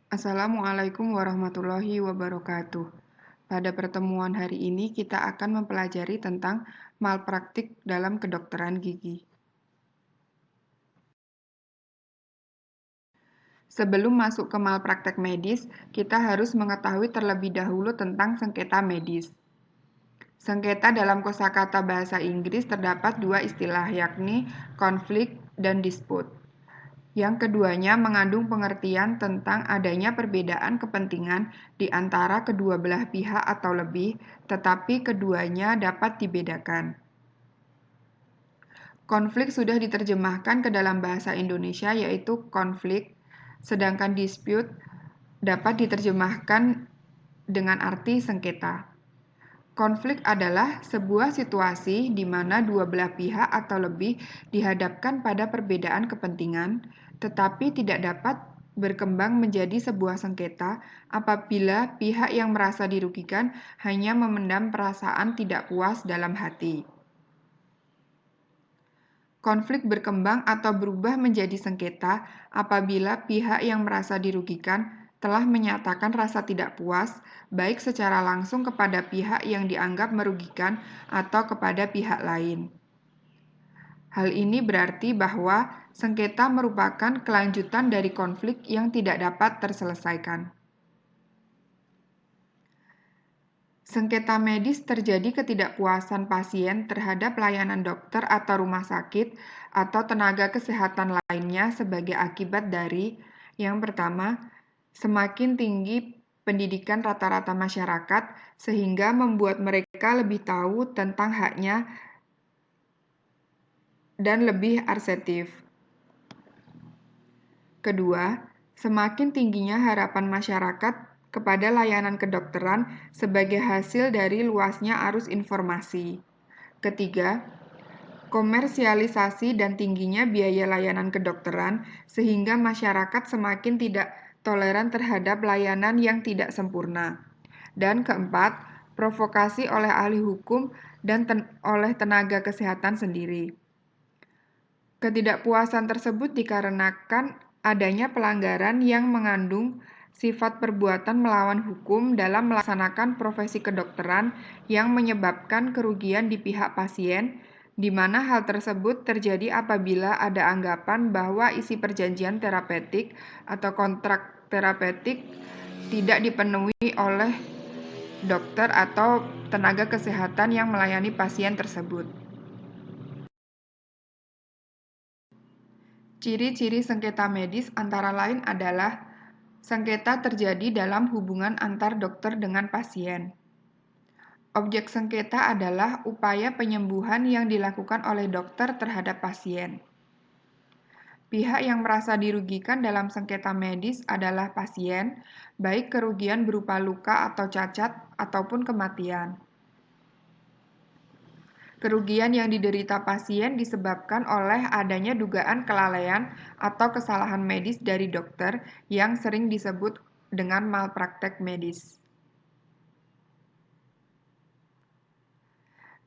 Assalamualaikum warahmatullahi wabarakatuh. Pada pertemuan hari ini kita akan mempelajari tentang malpraktik dalam kedokteran gigi. Sebelum masuk ke malpraktek medis, kita harus mengetahui terlebih dahulu tentang sengketa medis. Sengketa dalam kosakata bahasa Inggris terdapat dua istilah, yakni konflik dan dispute. Yang keduanya mengandung pengertian tentang adanya perbedaan kepentingan di antara kedua belah pihak atau lebih, tetapi keduanya dapat dibedakan. Konflik sudah diterjemahkan ke dalam bahasa Indonesia yaitu konflik, sedangkan dispute dapat diterjemahkan dengan arti sengketa. Konflik adalah sebuah situasi di mana dua belah pihak atau lebih dihadapkan pada perbedaan kepentingan, tetapi tidak dapat berkembang menjadi sebuah sengketa apabila pihak yang merasa dirugikan hanya memendam perasaan tidak puas dalam hati. Konflik berkembang atau berubah menjadi sengketa apabila pihak yang merasa dirugikan telah menyatakan rasa tidak puas, baik secara langsung kepada pihak yang dianggap merugikan atau kepada pihak lain. Hal ini berarti bahwa sengketa merupakan kelanjutan dari konflik yang tidak dapat terselesaikan. Sengketa medis terjadi ketidakpuasan pasien terhadap layanan dokter atau rumah sakit atau tenaga kesehatan lainnya sebagai akibat dari, yang pertama, semakin tinggi pendidikan rata-rata masyarakat sehingga membuat mereka lebih tahu tentang haknya dan lebih asertif. Kedua, semakin tingginya harapan masyarakat kepada layanan kedokteran sebagai hasil dari luasnya arus informasi. Ketiga, komersialisasi dan tingginya biaya layanan kedokteran sehingga masyarakat semakin tidak toleran terhadap layanan yang tidak sempurna. Dan keempat, provokasi oleh ahli hukum dan oleh tenaga kesehatan sendiri. Ketidakpuasan tersebut dikarenakan adanya pelanggaran yang mengandung sifat perbuatan melawan hukum dalam melaksanakan profesi kedokteran yang menyebabkan kerugian di pihak pasien, di mana hal tersebut terjadi apabila ada anggapan bahwa isi perjanjian terapeutik atau kontrak terapeutik tidak dipenuhi oleh dokter atau tenaga kesehatan yang melayani pasien tersebut. Ciri-ciri sengketa medis antara lain adalah sengketa terjadi dalam hubungan antar dokter dengan pasien. Objek sengketa adalah upaya penyembuhan yang dilakukan oleh dokter terhadap pasien. Pihak yang merasa dirugikan dalam sengketa medis adalah pasien, baik kerugian berupa luka atau cacat ataupun kematian. Kerugian yang diderita pasien disebabkan oleh adanya dugaan kelalaian atau kesalahan medis dari dokter yang sering disebut dengan malpraktek medis.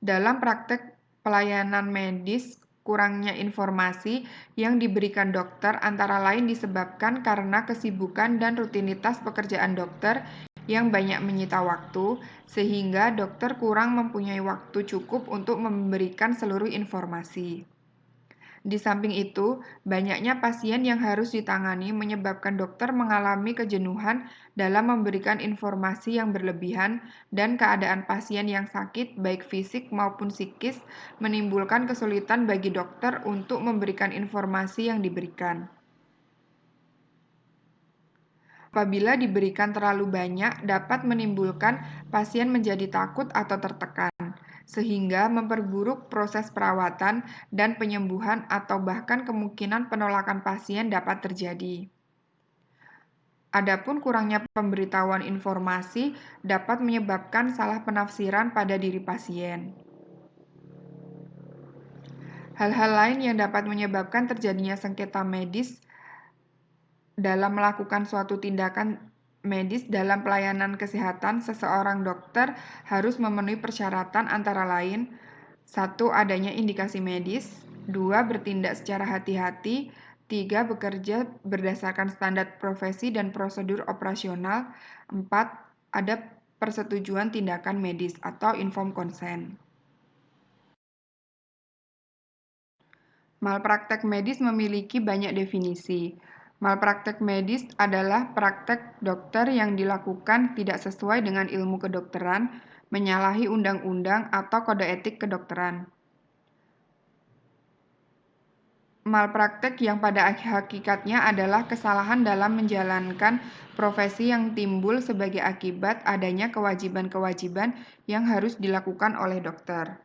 Dalam praktek pelayanan medis, kurangnya informasi yang diberikan dokter antara lain disebabkan karena kesibukan dan rutinitas pekerjaan dokter yang banyak menyita waktu, sehingga dokter kurang mempunyai waktu cukup untuk memberikan seluruh informasi. Di samping itu, banyaknya pasien yang harus ditangani menyebabkan dokter mengalami kejenuhan dalam memberikan informasi yang berlebihan, dan keadaan pasien yang sakit, baik fisik maupun psikis, menimbulkan kesulitan bagi dokter untuk memberikan informasi yang diberikan. Apabila diberikan terlalu banyak, dapat menimbulkan pasien menjadi takut atau tertekan, sehingga memperburuk proses perawatan dan penyembuhan atau bahkan kemungkinan penolakan pasien dapat terjadi. Adapun kurangnya pemberitahuan informasi dapat menyebabkan salah penafsiran pada diri pasien. Hal-hal lain yang dapat menyebabkan terjadinya sengketa medis dalam melakukan suatu tindakan medis dalam pelayanan kesehatan, seseorang dokter harus memenuhi persyaratan antara lain: 1. Adanya indikasi medis. 2. Bertindak secara hati-hati. 3. Bekerja berdasarkan standar profesi dan prosedur operasional. 4. Ada persetujuan tindakan medis atau informed consent. Malpraktek medis memiliki banyak definisi. Malpraktek medis adalah praktek dokter yang dilakukan tidak sesuai dengan ilmu kedokteran, menyalahi undang-undang atau kode etik kedokteran. Malpraktek yang pada hakikatnya adalah kesalahan dalam menjalankan profesi yang timbul sebagai akibat adanya kewajiban-kewajiban yang harus dilakukan oleh dokter.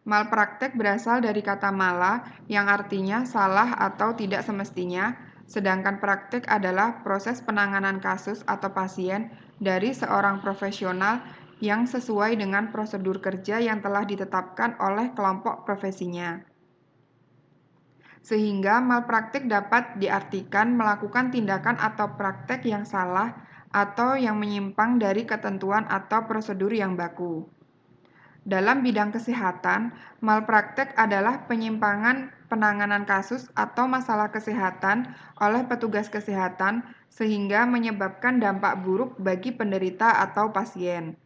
Malpraktek berasal dari kata mala yang artinya salah atau tidak semestinya, sedangkan praktek adalah proses penanganan kasus atau pasien dari seorang profesional yang sesuai dengan prosedur kerja yang telah ditetapkan oleh kelompok profesinya. Sehingga malpraktik dapat diartikan melakukan tindakan atau praktek yang salah atau yang menyimpang dari ketentuan atau prosedur yang baku. Dalam bidang kesehatan, malpraktek adalah penyimpangan penanganan kasus atau masalah kesehatan oleh petugas kesehatan sehingga menyebabkan dampak buruk bagi penderita atau pasien.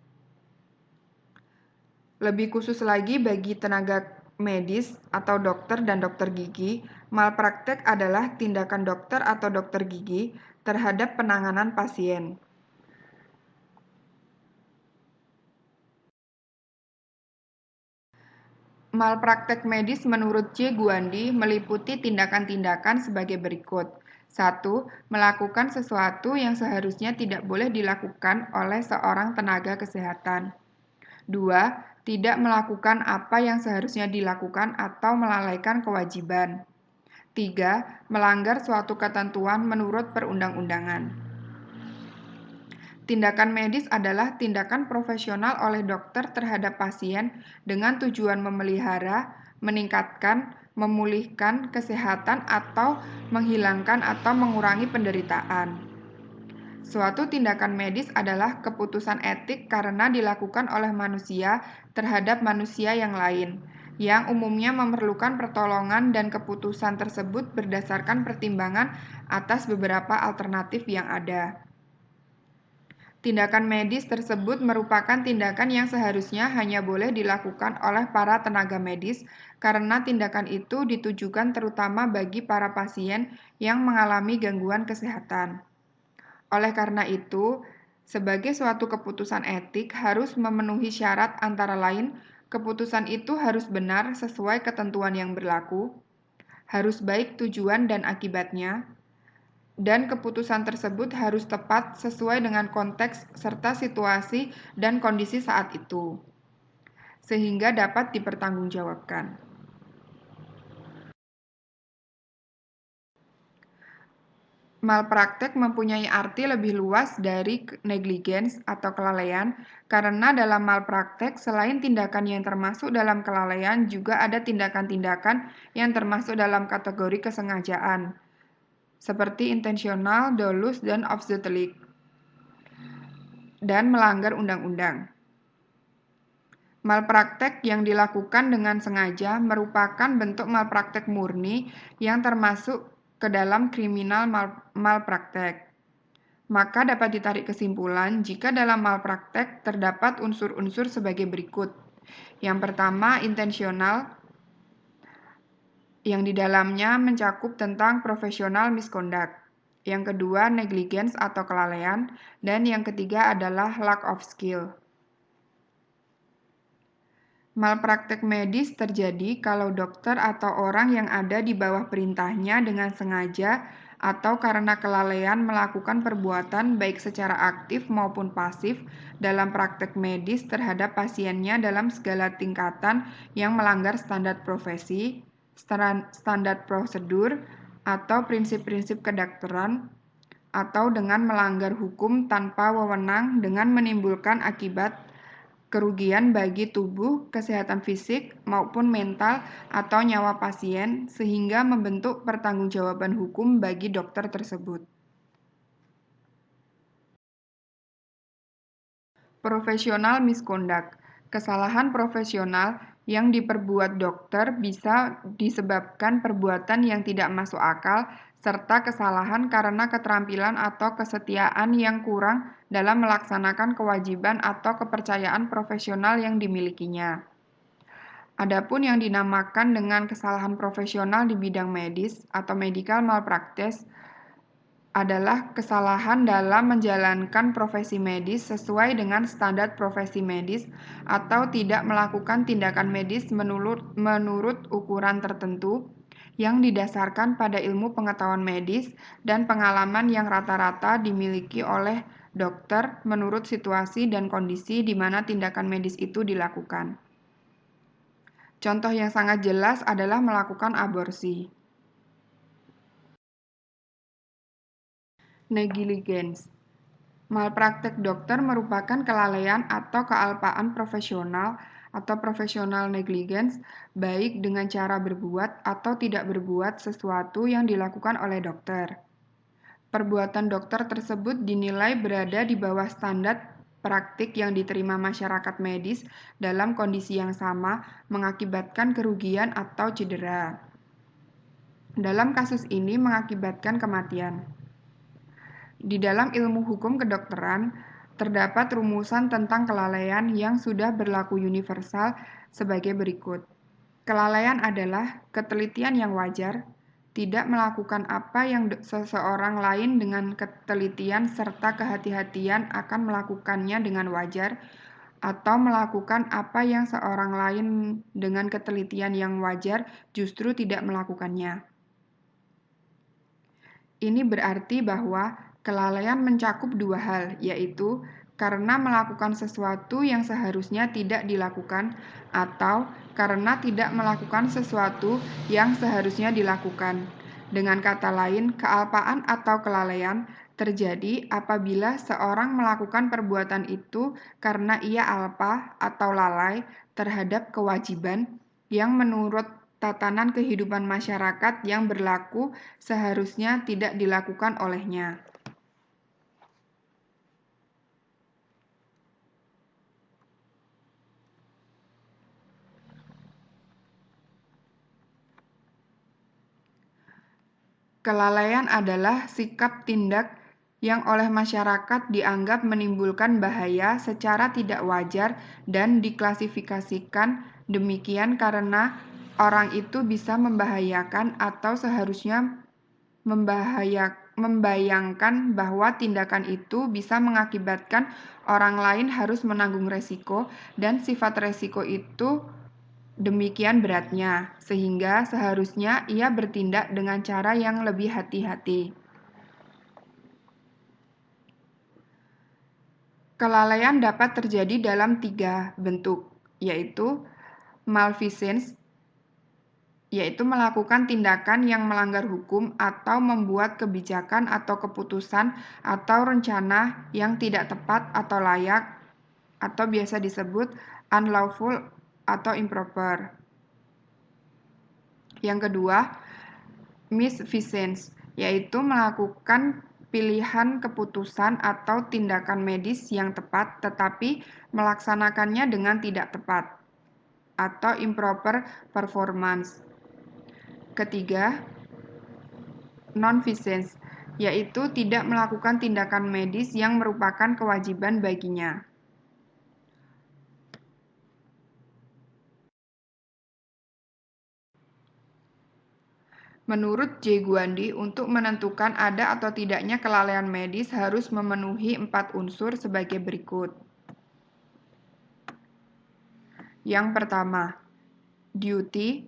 Lebih khusus lagi bagi tenaga medis atau dokter dan dokter gigi, malpraktek adalah tindakan dokter atau dokter gigi terhadap penanganan pasien. Malpraktek medis menurut C. Guandi meliputi tindakan-tindakan sebagai berikut. 1. Melakukan sesuatu yang seharusnya tidak boleh dilakukan oleh seorang tenaga kesehatan. 2. Tidak melakukan apa yang seharusnya dilakukan atau melalaikan kewajiban. 3. Melanggar suatu ketentuan menurut perundang-undangan. Tindakan medis adalah tindakan profesional oleh dokter terhadap pasien dengan tujuan memelihara, meningkatkan, memulihkan kesehatan atau menghilangkan atau mengurangi penderitaan. Suatu tindakan medis adalah keputusan etik karena dilakukan oleh manusia terhadap manusia yang lain, yang umumnya memerlukan pertolongan dan keputusan tersebut berdasarkan pertimbangan atas beberapa alternatif yang ada. Tindakan medis tersebut merupakan tindakan yang seharusnya hanya boleh dilakukan oleh para tenaga medis karena tindakan itu ditujukan terutama bagi para pasien yang mengalami gangguan kesehatan. Oleh karena itu, sebagai suatu keputusan etik harus memenuhi syarat antara lain, keputusan itu harus benar sesuai ketentuan yang berlaku, harus baik tujuan dan akibatnya, dan keputusan tersebut harus tepat sesuai dengan konteks serta situasi dan kondisi saat itu, sehingga dapat dipertanggungjawabkan. Malpraktek mempunyai arti lebih luas dari negligence atau kelalaian, karena dalam malpraktek selain tindakan yang termasuk dalam kelalaian juga ada tindakan-tindakan yang termasuk dalam kategori kesengajaan, seperti intensional, dolus, dan absichtlich, dan melanggar undang-undang. Malpraktek yang dilakukan dengan sengaja merupakan bentuk malpraktek murni yang termasuk ke dalam kriminal malpraktek. Maka dapat ditarik kesimpulan jika dalam malpraktek terdapat unsur-unsur sebagai berikut. Yang pertama, intensional, yang di dalamnya mencakup tentang profesional misconduct. Yang kedua, negligence atau kelalaian, dan yang ketiga adalah lack of skill. Malpraktek medis terjadi kalau dokter atau orang yang ada di bawah perintahnya dengan sengaja atau karena kelalaian melakukan perbuatan baik secara aktif maupun pasif dalam praktek medis terhadap pasiennya dalam segala tingkatan yang melanggar standar profesi, standar prosedur, atau prinsip-prinsip kedokteran, atau dengan melanggar hukum tanpa wewenang dengan menimbulkan akibat kerugian bagi tubuh, kesehatan fisik, maupun mental atau nyawa pasien, sehingga membentuk pertanggungjawaban hukum bagi dokter tersebut. Profesional misconduct, kesalahan profesional yang diperbuat dokter bisa disebabkan perbuatan yang tidak masuk akal serta kesalahan karena keterampilan atau kesetiaan yang kurang dalam melaksanakan kewajiban atau kepercayaan profesional yang dimilikinya. Adapun yang dinamakan dengan kesalahan profesional di bidang medis atau medical malpractice adalah kesalahan dalam menjalankan profesi medis sesuai dengan standar profesi medis atau tidak melakukan tindakan medis menurut ukuran tertentu yang didasarkan pada ilmu pengetahuan medis dan pengalaman yang rata-rata dimiliki oleh dokter menurut situasi dan kondisi di mana tindakan medis itu dilakukan. Contoh yang sangat jelas adalah melakukan aborsi. Negligence. Malpraktek dokter merupakan kelalaian atau kealpaan profesional atau professional negligence, baik dengan cara berbuat atau tidak berbuat sesuatu yang dilakukan oleh dokter. Perbuatan dokter tersebut dinilai berada di bawah standar praktik yang diterima masyarakat medis dalam kondisi yang sama, mengakibatkan kerugian atau cedera. Dalam kasus ini mengakibatkan kematian. Di dalam ilmu hukum kedokteran, terdapat rumusan tentang kelalaian yang sudah berlaku universal sebagai berikut. Kelalaian adalah ketelitian yang wajar, tidak melakukan apa yang seseorang lain dengan ketelitian serta kehati-hatian akan melakukannya dengan wajar, atau melakukan apa yang seorang lain dengan ketelitian yang wajar justru tidak melakukannya. Ini berarti bahwa kelalaian mencakup dua hal, yaitu karena melakukan sesuatu yang seharusnya tidak dilakukan atau karena tidak melakukan sesuatu yang seharusnya dilakukan. Dengan kata lain, kealpaan atau kelalaian terjadi apabila seorang melakukan perbuatan itu karena ia alpa atau lalai terhadap kewajiban yang menurut tatanan kehidupan masyarakat yang berlaku seharusnya tidak dilakukan olehnya. Kelalaian adalah sikap tindak yang oleh masyarakat dianggap menimbulkan bahaya secara tidak wajar dan diklasifikasikan demikian karena orang itu bisa membahayakan atau seharusnya membayangkan bahwa tindakan itu bisa mengakibatkan orang lain harus menanggung resiko dan sifat resiko itu demikian beratnya, sehingga seharusnya ia bertindak dengan cara yang lebih hati-hati. Kelalaian dapat terjadi dalam 3 bentuk, yaitu malfeasance, yaitu melakukan tindakan yang melanggar hukum atau membuat kebijakan atau keputusan atau rencana yang tidak tepat atau layak, atau biasa disebut unlawful atau improper. Yang kedua, misfeasance, yaitu melakukan pilihan keputusan atau tindakan medis yang tepat tetapi melaksanakannya dengan tidak tepat, atau improper performance. Ketiga, nonfeasance, yaitu tidak melakukan tindakan medis yang merupakan kewajiban baginya. Menurut J. Gwandi, untuk menentukan ada atau tidaknya kelalaian medis harus memenuhi 4 unsur sebagai berikut. Yang pertama, duty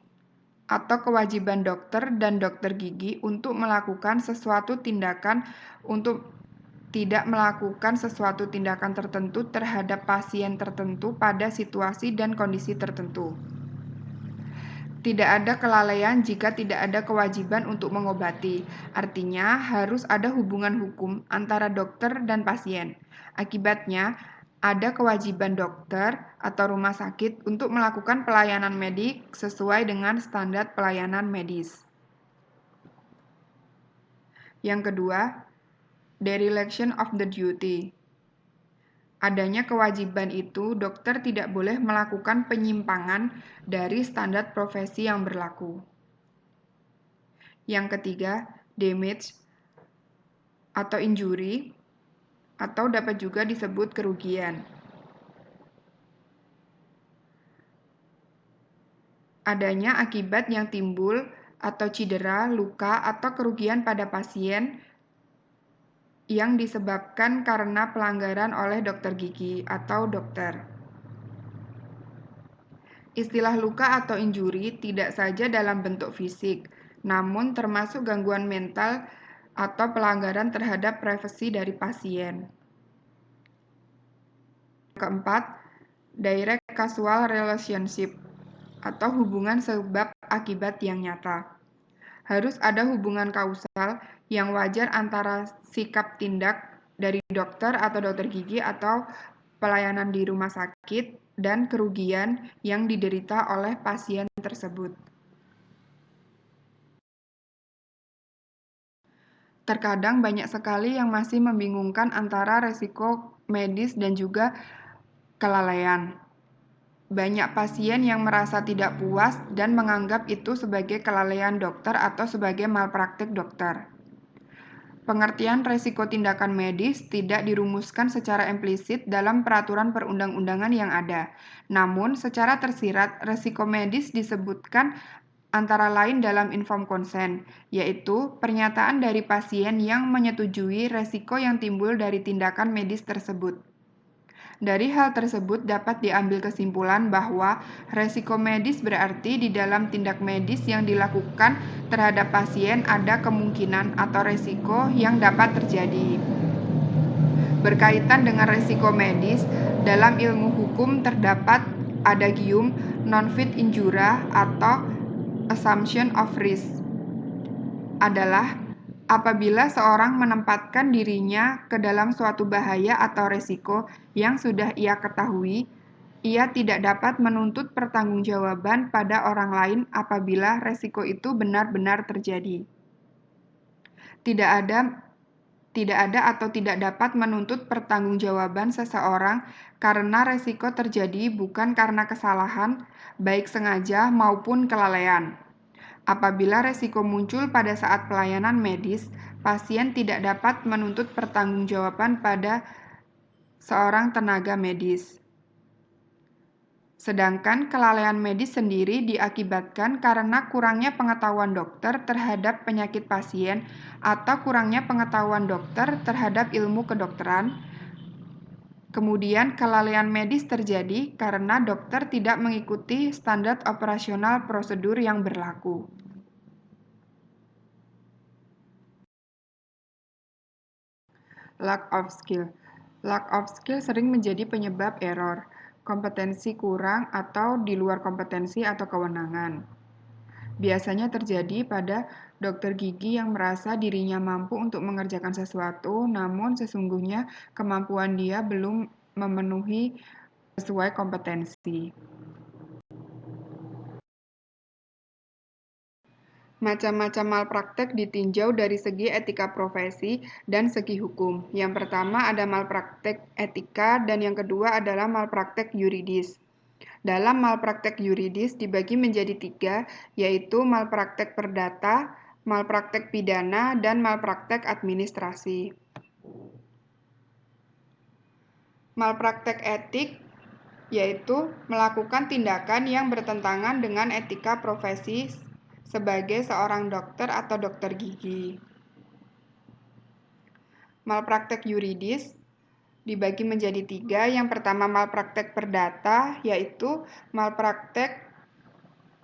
atau kewajiban dokter dan dokter gigi untuk melakukan sesuatu tindakan untuk tidak melakukan sesuatu tindakan tertentu terhadap pasien tertentu pada situasi dan kondisi tertentu. Tidak ada kelalaian jika tidak ada kewajiban untuk mengobati. Artinya, harus ada hubungan hukum antara dokter dan pasien. Akibatnya, ada kewajiban dokter atau rumah sakit untuk melakukan pelayanan medik sesuai dengan standar pelayanan medis. Yang kedua, dereliction of the duty adanya kewajiban itu, dokter tidak boleh melakukan penyimpangan dari standar profesi yang berlaku. Yang ketiga, damage atau injury, atau dapat juga disebut kerugian. Adanya akibat yang timbul atau cedera, luka, atau kerugian pada pasien yang disebabkan karena pelanggaran oleh dokter gigi atau dokter. Istilah luka atau injuri tidak saja dalam bentuk fisik, namun termasuk gangguan mental atau pelanggaran terhadap privasi dari pasien. Keempat, direct causal relationship atau hubungan sebab akibat yang nyata. Harus ada hubungan kausal yang wajar antara sikap tindak dari dokter atau dokter gigi atau pelayanan di rumah sakit dan kerugian yang diderita oleh pasien tersebut. Terkadang banyak sekali yang masih membingungkan antara resiko medis dan juga kelalaian. Banyak pasien yang merasa tidak puas dan menganggap itu sebagai kelalaian dokter atau sebagai malpraktik dokter. Pengertian resiko tindakan medis tidak dirumuskan secara implisit dalam peraturan perundang-undangan yang ada. Namun, secara tersirat, resiko medis disebutkan antara lain dalam informed consent, yaitu pernyataan dari pasien yang menyetujui resiko yang timbul dari tindakan medis tersebut. Dari hal tersebut dapat diambil kesimpulan bahwa resiko medis berarti di dalam tindak medis yang dilakukan terhadap pasien ada kemungkinan atau resiko yang dapat terjadi. Berkaitan dengan resiko medis, dalam ilmu hukum terdapat adagium non fit injura atau assumption of risk. Adalah apabila seorang menempatkan dirinya ke dalam suatu bahaya atau resiko yang sudah ia ketahui, ia tidak dapat menuntut pertanggungjawaban pada orang lain apabila resiko itu benar-benar terjadi. Tidak ada atau tidak dapat menuntut pertanggungjawaban seseorang karena resiko terjadi bukan karena kesalahan, baik sengaja maupun kelalaian. Apabila resiko muncul pada saat pelayanan medis, pasien tidak dapat menuntut pertanggungjawaban pada seorang tenaga medis. Sedangkan kelalaian medis sendiri diakibatkan karena kurangnya pengetahuan dokter terhadap penyakit pasien atau kurangnya pengetahuan dokter terhadap ilmu kedokteran. Kemudian kelalaian medis terjadi karena dokter tidak mengikuti standar operasional prosedur yang berlaku. Lack of skill. Lack of skill sering menjadi penyebab error, kompetensi kurang atau di luar kompetensi atau kewenangan. Biasanya terjadi pada dokter gigi yang merasa dirinya mampu untuk mengerjakan sesuatu, namun sesungguhnya kemampuan dia belum memenuhi sesuai kompetensi. Macam-macam malpraktek ditinjau dari segi etika profesi dan segi hukum. Yang pertama ada malpraktek etika dan yang kedua adalah malpraktek yuridis. Dalam malpraktek yuridis dibagi menjadi 3, yaitu malpraktek perdata, malpraktek pidana, dan malpraktek administrasi. Malpraktek etik yaitu melakukan tindakan yang bertentangan dengan etika profesi sebagai seorang dokter atau dokter gigi. Malpraktek yuridis dibagi menjadi 3. Yang pertama malpraktek perdata, yaitu malpraktek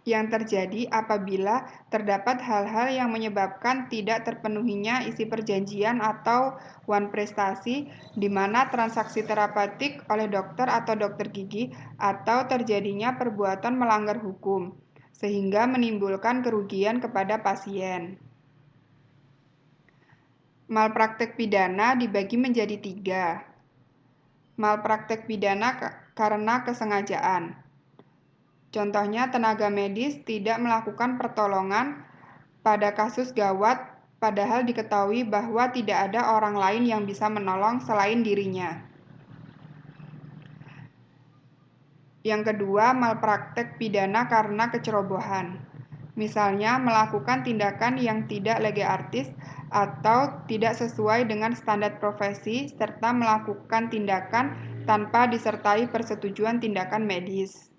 yang terjadi apabila terdapat hal-hal yang menyebabkan tidak terpenuhinya isi perjanjian atau wan prestasi di mana transaksi terapeutik oleh dokter atau dokter gigi atau terjadinya perbuatan melanggar hukum, sehingga menimbulkan kerugian kepada pasien. Malpraktek pidana dibagi menjadi 3. Malpraktek pidana karena kesengajaan. Contohnya, tenaga medis tidak melakukan pertolongan pada kasus gawat, padahal diketahui bahwa tidak ada orang lain yang bisa menolong selain dirinya. Yang kedua, malpraktek pidana karena kecerobohan. Misalnya, melakukan tindakan yang tidak lege artis atau tidak sesuai dengan standar profesi, serta melakukan tindakan tanpa disertai persetujuan tindakan medis.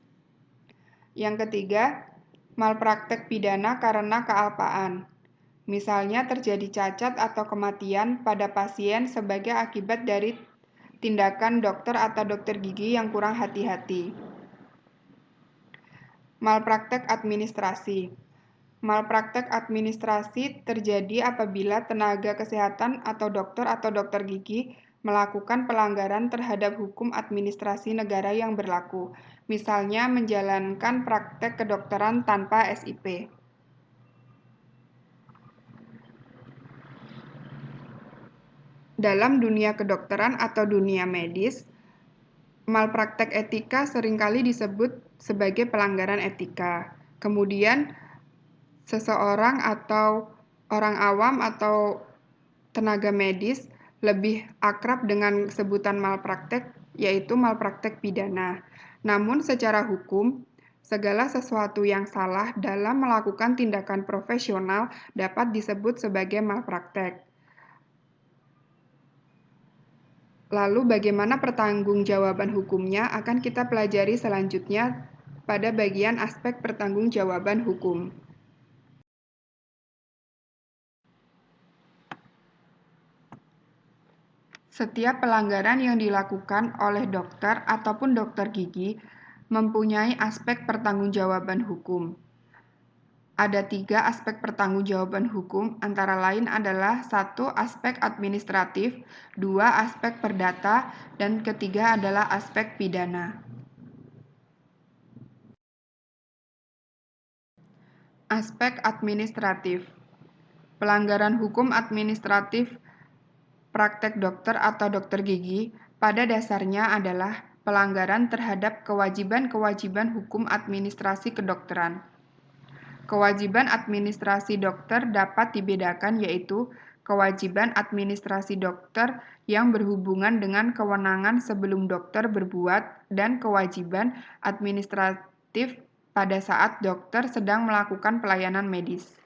Yang ketiga, malpraktek pidana karena kealpaan. Misalnya terjadi cacat atau kematian pada pasien sebagai akibat dari tindakan dokter atau dokter gigi yang kurang hati-hati. Malpraktek administrasi. Malpraktek administrasi terjadi apabila tenaga kesehatan atau dokter gigi melakukan pelanggaran terhadap hukum administrasi negara yang berlaku, misalnya menjalankan praktek kedokteran tanpa SIP. Dalam dunia kedokteran atau dunia medis, malpraktek etika seringkali disebut sebagai pelanggaran etika. Kemudian, seseorang atau orang awam atau tenaga medis lebih akrab dengan sebutan malpraktek, yaitu malpraktek pidana. Namun secara hukum, segala sesuatu yang salah dalam melakukan tindakan profesional dapat disebut sebagai malpraktek. Lalu bagaimana pertanggungjawaban hukumnya akan kita pelajari selanjutnya pada bagian aspek pertanggungjawaban hukum. Setiap pelanggaran yang dilakukan oleh dokter ataupun dokter gigi mempunyai aspek pertanggungjawaban hukum. Ada 3 aspek pertanggungjawaban hukum, antara lain adalah 1. Aspek administratif, 2. Aspek perdata, dan ketiga adalah aspek pidana. Aspek administratif. Pelanggaran hukum administratif praktek dokter atau dokter gigi pada dasarnya adalah pelanggaran terhadap kewajiban-kewajiban hukum administrasi kedokteran. Kewajiban administrasi dokter dapat dibedakan, yaitu kewajiban administrasi dokter yang berhubungan dengan kewenangan sebelum dokter berbuat dan kewajiban administratif pada saat dokter sedang melakukan pelayanan medis.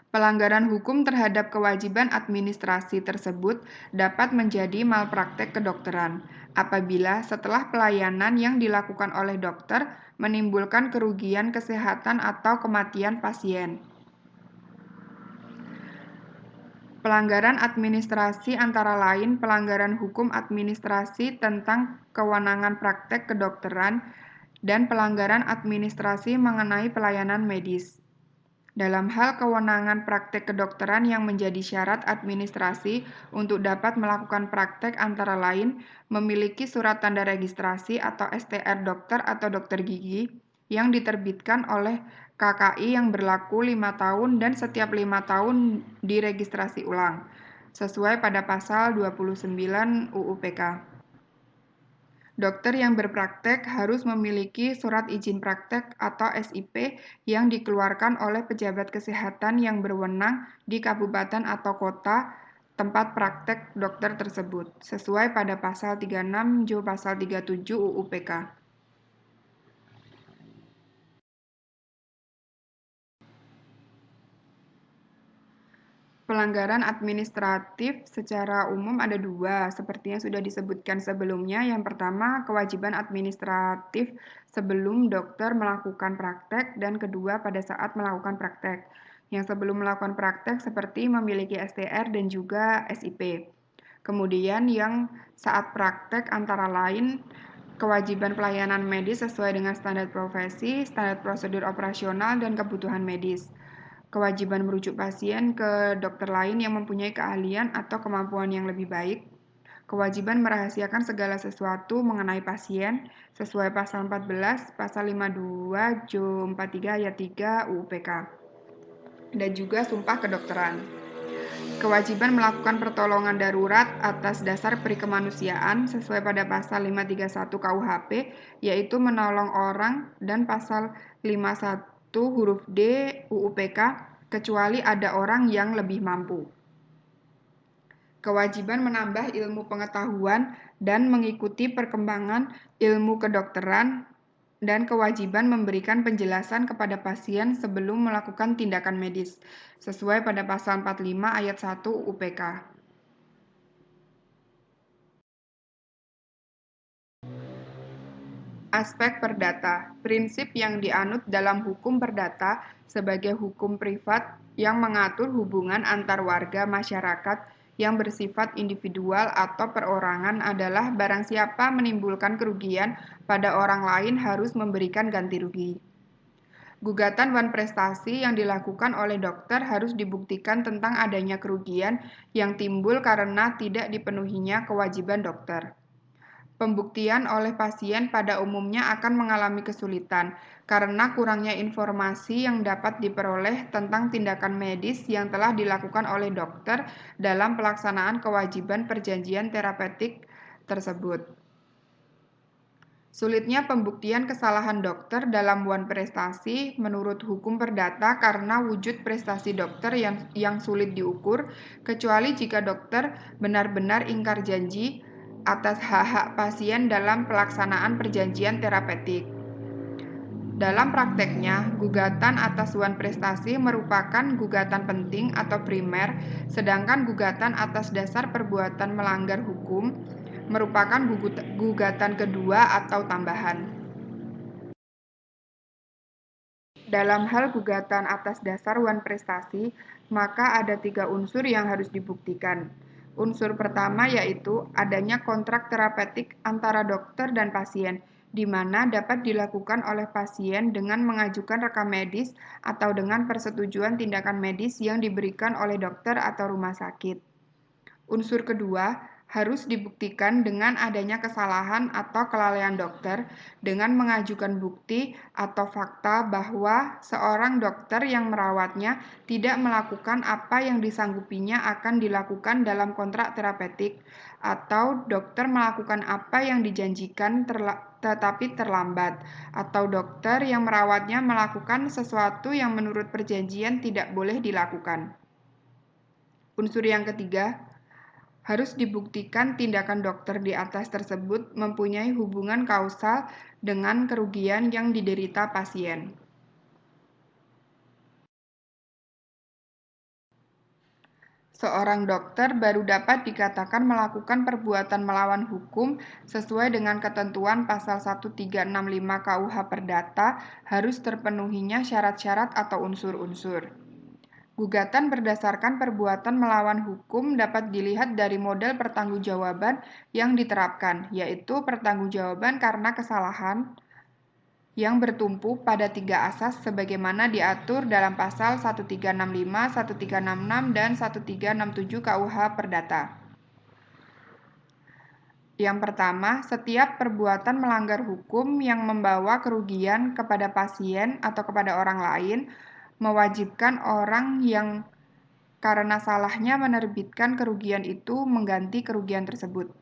Pelanggaran hukum terhadap kewajiban administrasi tersebut dapat menjadi malpraktek kedokteran apabila setelah pelayanan yang dilakukan oleh dokter menimbulkan kerugian kesehatan atau kematian pasien. Pelanggaran administrasi antara lain pelanggaran hukum administrasi tentang kewenangan praktek kedokteran dan pelanggaran administrasi mengenai pelayanan medis. Dalam hal kewenangan praktek kedokteran yang menjadi syarat administrasi untuk dapat melakukan praktek antara lain memiliki surat tanda registrasi atau STR dokter atau dokter gigi yang diterbitkan oleh KKI yang berlaku 5 tahun dan setiap 5 tahun diregistrasi ulang, sesuai pada pasal 29 UU PK. Dokter yang berpraktek harus memiliki surat izin praktek atau SIP yang dikeluarkan oleh pejabat kesehatan yang berwenang di kabupaten atau kota tempat praktek dokter tersebut, sesuai pada pasal 36 Jo pasal 37 UU PK. Pelanggaran administratif secara umum ada 2, seperti yang sudah disebutkan sebelumnya. Yang pertama, kewajiban administratif sebelum dokter melakukan praktek, dan kedua, pada saat melakukan praktek. Yang sebelum melakukan praktek seperti memiliki STR dan juga SIP. Kemudian yang saat praktek antara lain kewajiban pelayanan medis sesuai dengan standar profesi, standar prosedur operasional, dan kebutuhan medis. Kewajiban merujuk pasien ke dokter lain yang mempunyai keahlian atau kemampuan yang lebih baik. Kewajiban merahasiakan segala sesuatu mengenai pasien sesuai pasal 14, pasal 52, Jo 43 ayat 3 UU PK. Dan juga sumpah kedokteran. Kewajiban melakukan pertolongan darurat atas dasar perikemanusiaan sesuai pada pasal 531 KUHP, yaitu menolong orang, dan pasal 51 huruf D UU PK, kecuali ada orang yang lebih mampu. kewajiban menambah ilmu pengetahuan dan mengikuti perkembangan ilmu kedokteran, dan kewajiban memberikan penjelasan kepada pasien sebelum melakukan tindakan medis, sesuai pada pasal 45 ayat 1 UPK. Aspek perdata, prinsip yang dianut dalam hukum perdata sebagai hukum privat yang mengatur hubungan antar warga masyarakat yang bersifat individual atau perorangan adalah barang siapa menimbulkan kerugian pada orang lain harus memberikan ganti rugi. Gugatan wan prestasi yang dilakukan oleh dokter harus dibuktikan tentang adanya kerugian yang timbul karena tidak dipenuhinya kewajiban dokter. Pembuktian oleh pasien pada umumnya akan mengalami kesulitan karena kurangnya informasi yang dapat diperoleh tentang tindakan medis yang telah dilakukan oleh dokter dalam pelaksanaan kewajiban perjanjian terapeutik tersebut. Sulitnya pembuktian kesalahan dokter dalam wan prestasi menurut hukum perdata karena wujud prestasi dokter yang sulit diukur, kecuali jika dokter benar-benar ingkar janji atas hak-hak pasien dalam pelaksanaan perjanjian terapeutik. Dalam prakteknya, gugatan atas wan prestasi merupakan gugatan penting atau primer, sedangkan gugatan atas dasar perbuatan melanggar hukum merupakan gugatan kedua atau tambahan. Dalam hal gugatan atas dasar wan prestasi, maka ada 3 unsur yang harus dibuktikan. Unsur pertama yaitu adanya kontrak terapeutik antara dokter dan pasien, di mana dapat dilakukan oleh pasien dengan mengajukan rekam medis atau dengan persetujuan tindakan medis yang diberikan oleh dokter atau rumah sakit. Unsur kedua harus dibuktikan dengan adanya kesalahan atau kelalaian dokter dengan mengajukan bukti atau fakta bahwa seorang dokter yang merawatnya tidak melakukan apa yang disanggupinya akan dilakukan dalam kontrak terapeutik, atau dokter melakukan apa yang dijanjikan tetapi terlambat, atau dokter yang merawatnya melakukan sesuatu yang menurut perjanjian tidak boleh dilakukan. Unsur yang ketiga, harus dibuktikan tindakan dokter di atas tersebut mempunyai hubungan kausal dengan kerugian yang diderita pasien. Seorang dokter baru dapat dikatakan melakukan perbuatan melawan hukum sesuai dengan ketentuan pasal 1365 KUH Perdata harus terpenuhinya syarat-syarat atau unsur-unsur. Gugatan berdasarkan perbuatan melawan hukum dapat dilihat dari model pertanggungjawaban yang diterapkan, yaitu pertanggungjawaban karena kesalahan yang bertumpu pada 3 asas sebagaimana diatur dalam pasal 1365, 1366, dan 1367 KUH Perdata. Yang pertama, setiap perbuatan melanggar hukum yang membawa kerugian kepada pasien atau kepada orang lain mewajibkan orang yang karena salahnya menerbitkan kerugian itu mengganti kerugian tersebut.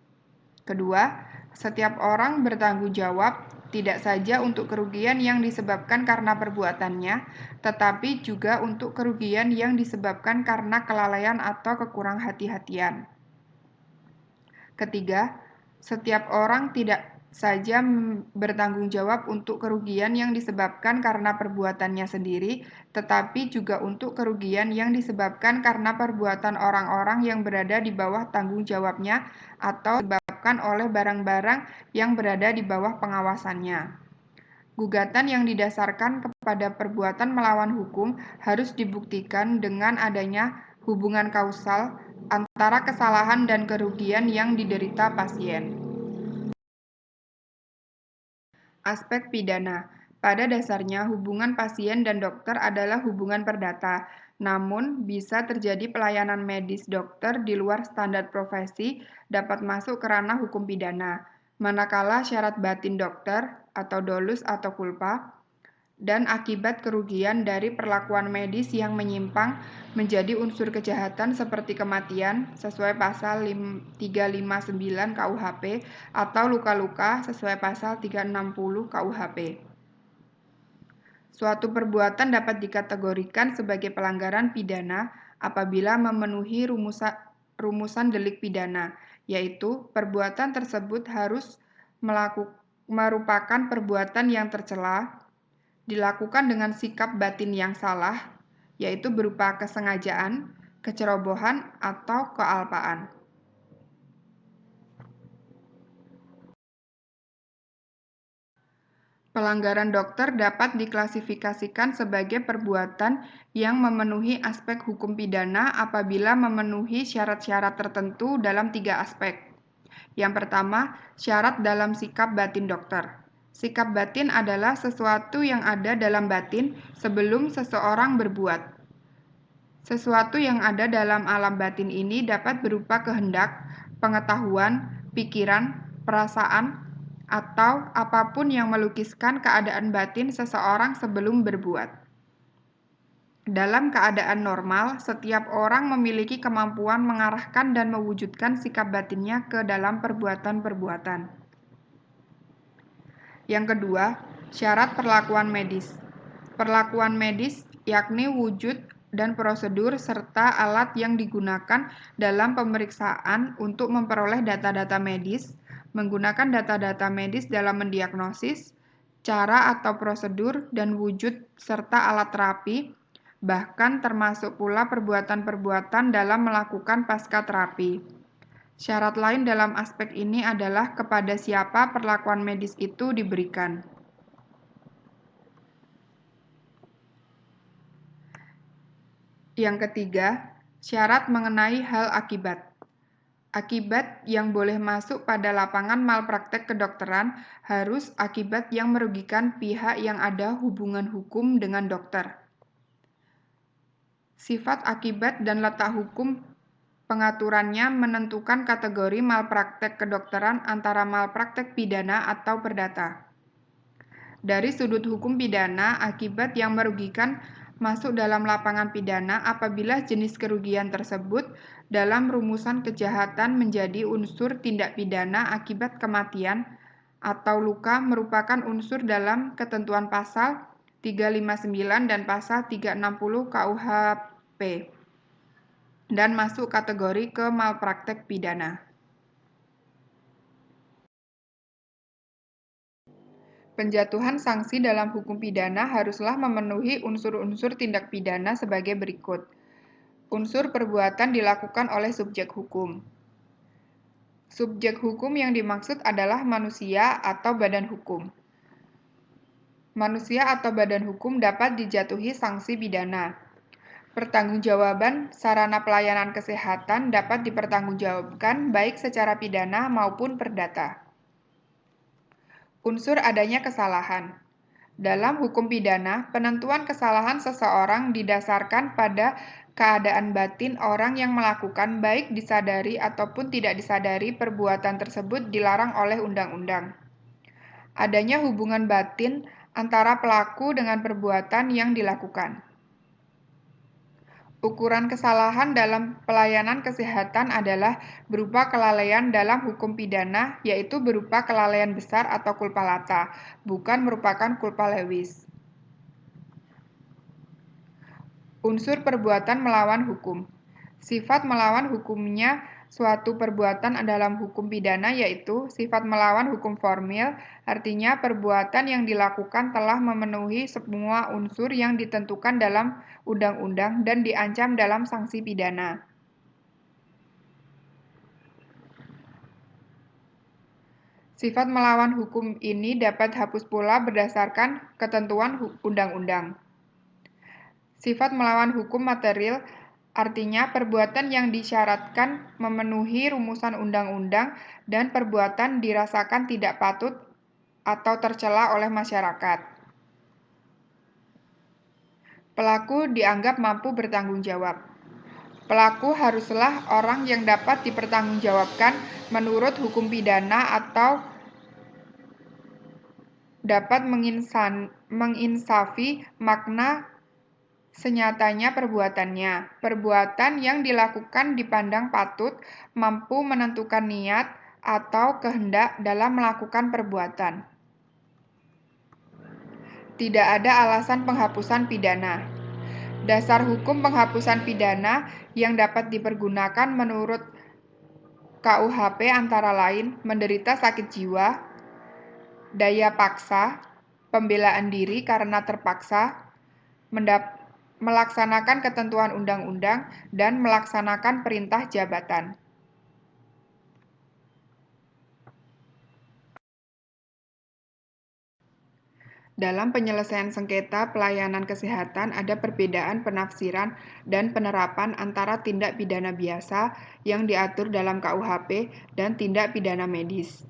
Kedua, setiap orang bertanggung jawab tidak saja untuk kerugian yang disebabkan karena perbuatannya, tetapi juga untuk kerugian yang disebabkan karena kelalaian atau kekurang hati-hatian. Ketiga, setiap orang tidak saja bertanggung jawab untuk kerugian yang disebabkan karena perbuatannya sendiri, tetapi juga untuk kerugian yang disebabkan karena perbuatan orang-orang yang berada di bawah tanggung jawabnya atau disebabkan oleh barang-barang yang berada di bawah pengawasannya. Gugatan yang didasarkan kepada perbuatan melawan hukum harus dibuktikan dengan adanya hubungan kausal antara kesalahan dan kerugian yang diderita pasien. Aspek pidana. Pada dasarnya, hubungan pasien dan dokter adalah hubungan perdata. Namun, bisa terjadi pelayanan medis dokter di luar standar profesi dapat masuk ke ranah hukum pidana, manakala syarat batin dokter atau dolus atau culpa dan akibat kerugian dari perlakuan medis yang menyimpang menjadi unsur kejahatan seperti kematian sesuai pasal 359 KUHP atau luka-luka sesuai pasal 360 KUHP. Suatu perbuatan dapat dikategorikan sebagai pelanggaran pidana apabila memenuhi rumusan delik pidana, yaitu perbuatan tersebut harus merupakan perbuatan yang tercela, dilakukan dengan sikap batin yang salah, yaitu berupa kesengajaan, kecerobohan, atau kealpaan. Pelanggaran dokter dapat diklasifikasikan sebagai perbuatan yang memenuhi aspek hukum pidana apabila memenuhi syarat-syarat tertentu dalam 3 aspek. Yang pertama, syarat dalam sikap batin dokter. Sikap batin adalah sesuatu yang ada dalam batin sebelum seseorang berbuat. Sesuatu yang ada dalam alam batin ini dapat berupa kehendak, pengetahuan, pikiran, perasaan, atau apapun yang melukiskan keadaan batin seseorang sebelum berbuat. Dalam keadaan normal, setiap orang memiliki kemampuan mengarahkan dan mewujudkan sikap batinnya ke dalam perbuatan-perbuatan. Yang kedua, syarat perlakuan medis. Perlakuan medis yakni wujud dan prosedur serta alat yang digunakan dalam pemeriksaan untuk memperoleh data-data medis, menggunakan data-data medis dalam mendiagnosis, cara atau prosedur dan wujud serta alat terapi, bahkan termasuk pula perbuatan-perbuatan dalam melakukan pasca terapi. Syarat lain dalam aspek ini adalah kepada siapa perlakuan medis itu diberikan. Yang ketiga, syarat mengenai hal akibat. Akibat yang boleh masuk pada lapangan malpraktek kedokteran harus akibat yang merugikan pihak yang ada hubungan hukum dengan dokter. Sifat akibat dan letak hukum pengaturannya menentukan kategori malpraktek kedokteran antara malpraktek pidana atau perdata. Dari sudut hukum pidana, akibat yang merugikan masuk dalam lapangan pidana apabila jenis kerugian tersebut dalam rumusan kejahatan menjadi unsur tindak pidana akibat kematian atau luka merupakan unsur dalam ketentuan pasal 359 dan pasal 360 KUHP dan masuk kategori ke malpraktek pidana. Penjatuhan sanksi dalam hukum pidana haruslah memenuhi unsur-unsur tindak pidana sebagai berikut. Unsur perbuatan dilakukan oleh subjek hukum. Subjek hukum yang dimaksud adalah manusia atau badan hukum. Manusia atau badan hukum dapat dijatuhi sanksi pidana. Pertanggungjawaban sarana pelayanan kesehatan dapat dipertanggungjawabkan baik secara pidana maupun perdata. Unsur adanya kesalahan. Dalam hukum pidana, penentuan kesalahan seseorang didasarkan pada keadaan batin orang yang melakukan baik disadari ataupun tidak disadari perbuatan tersebut dilarang oleh undang-undang. Adanya hubungan batin antara pelaku dengan perbuatan yang dilakukan. Ukuran kesalahan dalam pelayanan kesehatan adalah berupa kelalaian dalam hukum pidana, yaitu berupa kelalaian besar atau culpa lata, bukan merupakan culpa levis. Unsur perbuatan melawan hukum. Sifat melawan hukumnya suatu perbuatan dalam hukum pidana yaitu sifat melawan hukum formil, artinya perbuatan yang dilakukan telah memenuhi semua unsur yang ditentukan dalam undang-undang dan diancam dalam sanksi pidana. Sifat melawan hukum ini dapat hapus pula berdasarkan ketentuan undang-undang. Sifat melawan hukum material artinya perbuatan yang disyaratkan memenuhi rumusan undang-undang dan perbuatan dirasakan tidak patut atau tercela oleh masyarakat. Pelaku dianggap mampu bertanggung jawab. Pelaku haruslah orang yang dapat dipertanggungjawabkan menurut hukum pidana atau dapat menginsafi makna senyatanya perbuatannya. Perbuatan yang dilakukan dipandang patut, mampu menentukan niat atau kehendak dalam melakukan perbuatan. Tidak ada alasan penghapusan pidana. Dasar hukum penghapusan pidana yang dapat dipergunakan menurut KUHP antara lain menderita sakit jiwa, daya paksa, pembelaan diri karena terpaksa, melaksanakan ketentuan undang-undang, dan melaksanakan perintah jabatan. Dalam penyelesaian sengketa pelayanan kesehatan ada perbedaan penafsiran dan penerapan antara tindak pidana biasa yang diatur dalam KUHP dan tindak pidana medis.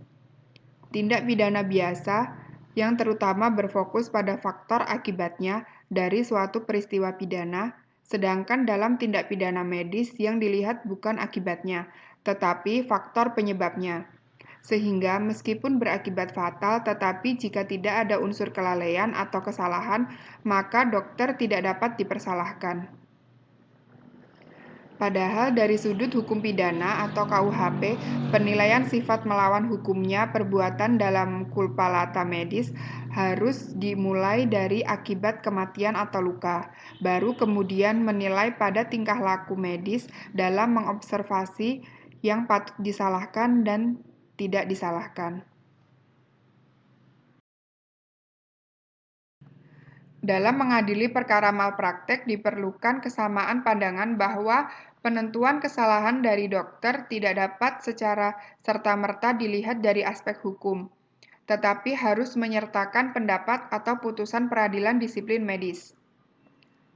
Tindak pidana biasa yang terutama berfokus pada faktor akibatnya dari suatu peristiwa pidana, sedangkan dalam tindak pidana medis yang dilihat bukan akibatnya, tetapi faktor penyebabnya. Sehingga meskipun berakibat fatal, tetapi jika tidak ada unsur kelalaian atau kesalahan, maka dokter tidak dapat dipersalahkan. Padahal dari sudut hukum pidana atau KUHP, penilaian sifat melawan hukumnya perbuatan dalam culpa lata medis harus dimulai dari akibat kematian atau luka, baru kemudian menilai pada tingkah laku medis dalam mengobservasi yang patut disalahkan dan tidak disalahkan. Dalam mengadili perkara malpraktek diperlukan kesamaan pandangan bahwa penentuan kesalahan dari dokter tidak dapat secara serta-merta dilihat dari aspek hukum, tetapi harus menyertakan pendapat atau putusan peradilan disiplin medis.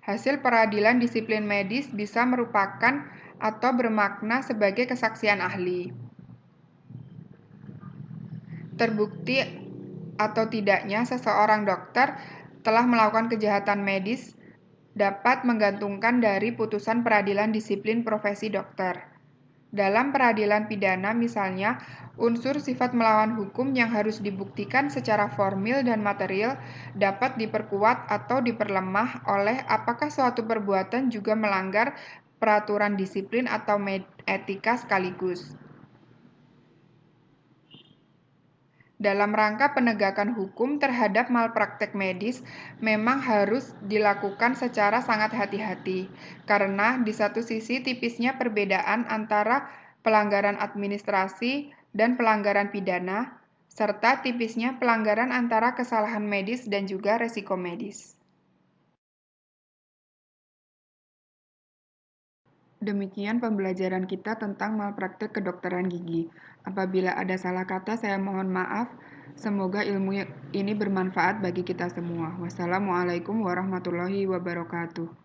Hasil peradilan disiplin medis bisa merupakan atau bermakna sebagai kesaksian ahli. Terbukti atau tidaknya seseorang dokter telah melakukan kejahatan medis dapat menggantungkan dari putusan peradilan disiplin profesi dokter. Dalam peradilan pidana misalnya, unsur sifat melawan hukum yang harus dibuktikan secara formil dan material dapat diperkuat atau diperlemah oleh apakah suatu perbuatan juga melanggar peraturan disiplin atau etika sekaligus. Dalam rangka penegakan hukum terhadap malpraktek medis memang harus dilakukan secara sangat hati-hati, karena di satu sisi tipisnya perbedaan antara pelanggaran administrasi dan pelanggaran pidana, serta tipisnya pelanggaran antara kesalahan medis dan juga resiko medis. Demikian pembelajaran kita tentang malpraktek kedokteran gigi. Apabila ada salah kata, saya mohon maaf. Semoga ilmu ini bermanfaat bagi kita semua. Wassalamualaikum warahmatullahi wabarakatuh.